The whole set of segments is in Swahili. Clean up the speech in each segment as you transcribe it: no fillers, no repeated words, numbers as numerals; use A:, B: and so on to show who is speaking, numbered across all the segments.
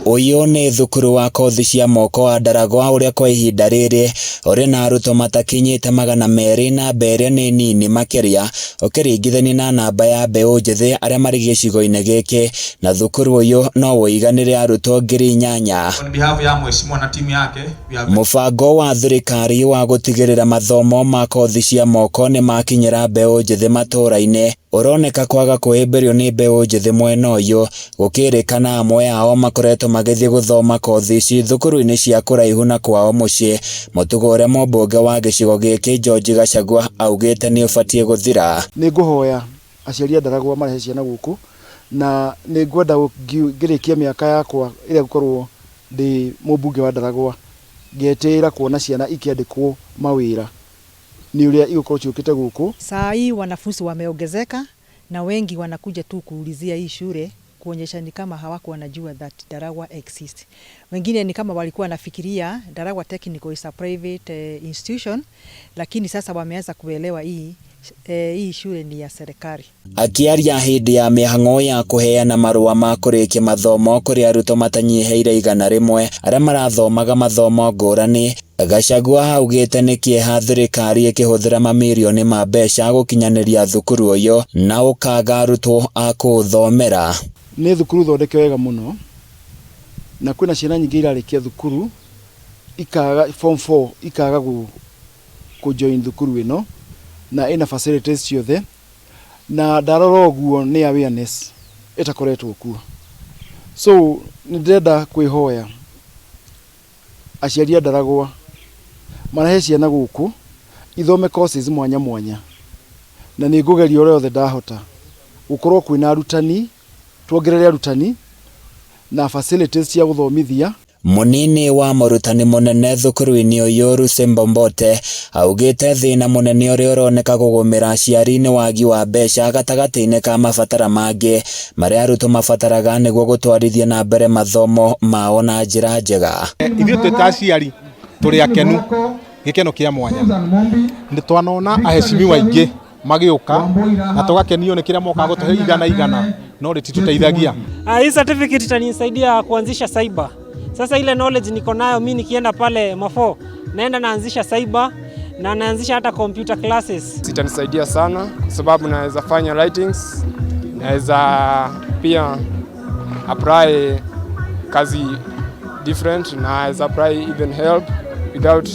A: Uyu ni thukuru wa kothi cia moko wa NDARAGWA uria kwa ihinda riri uri na arutwo matakinyite 200 na mbere ni nini makiria ukiringithania na namba ya mbeu njithi aria mari gicigo-ini giki na thukuru uyu no wiganire arutwo 8,000.
B: On behalf ya mheshimiwa na timu yake,
A: mubango wa thirikari wa gutigirira mathomo ma kothi cia moko ni makinyira mbeu njithi matura-ini uroneka kwaga kuhimbirio ni mbeu njithi mwena uyu gukirikana amwe ao makoretwo magithie guthoma kothi ici thukuru-ini cia kuraihu na kwao mucii. Mutugore mũmbunge wa gicigo giki George Gachagua augite ni ubatie guthira.
C: Ni nguhoya aciari a NDARAGWA marehe ciana guku na ni ngwenda ngirikia miaka yakwa iria gukorwo ndi mũmbunge wa NDARAGWA ngetira kuona ciana ikiandikwo mawira ni uria igukorwo ciukite guku.
D: Saa hii wanafunzi wameongezeka na wengi wanakuja tu kuulizia hii shule kuonyesha ni kama hawakuwa wanajua that NDARAGWA exist. Wengine ni kama walikuwa nafikiria NDARAGWA Technical is a private institution, lakini sasa wameanza kuelewa hii shule ni ya serikali.
A: Akiaria hindi ya mihang'o ya kuheana marua ma kurikia mathomo kuri arutwo matanyiheire 100 aria marathomaga mathomo ngurani, Gachagua augite ni kieha thirikari ikihuthira mamirioni ma mbeca gukinyaniria thukuru uyu na ukaga arutwo a kuthomera.
C: Ni thukuru thondeke wega muno na kwina ciana nyingi irarikia thukuru ikaga form 4 ikaga ku join thukuru ino na ina facilities ciothe na ndarora guo ni awareness itakoretwo kuo. So ni ndenda kwihoya aciari a NDARAGWA marehe ciana guku ithome courses mwanya mwanya na ni ngugeria uria othe ndahota gukorwo kwina arutani tuongerere arutani na facilities cia guthomithia.
A: Munini wa murutani munene thukuru-ini uyu Rusembo augite thina munene uria uroneka kugumira aciari-ini wagi wa mbeca gatagati-ini ka mabatara mangi maria arutwo mabataraga niguo gutwarithia na mbere mathomo mao na njira njega.
E: Ithuĩ twĩ ta aciari tũrĩ akenu gĩkeno kĩa mwanya nĩ twanona aheshimiwa aingĩ magiuka na tugakenio ni kila moka gutuhe igana no ritituteithagia.
F: Hii certificate itanisaidia kuanzisha cyber. Sasa ile knowledge niko nayo mimi nikienda pale MOKO naenda naanzisha cyber na naanzisha hata computer classes.
G: Itanisaidia sana sababu naweza fanya writings, naweza pia apply kazi different, naweza apply even help without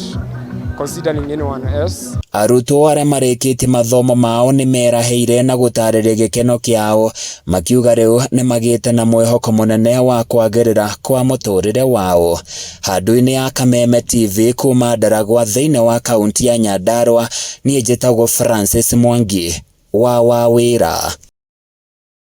G: considering anyone else.
A: Arutwo aria marikitie mathomo mao ni meraheire na gutariria gikeno kiao makiuga riu ni magite na mwihoko munene wa kwagirira kwa muturire wao. Handu-ini ya Kameme TV kuma NDARAGWA thiini wa kaunti ya Nyandarua, nie njitagwo Francis Mwangi wa Wawira.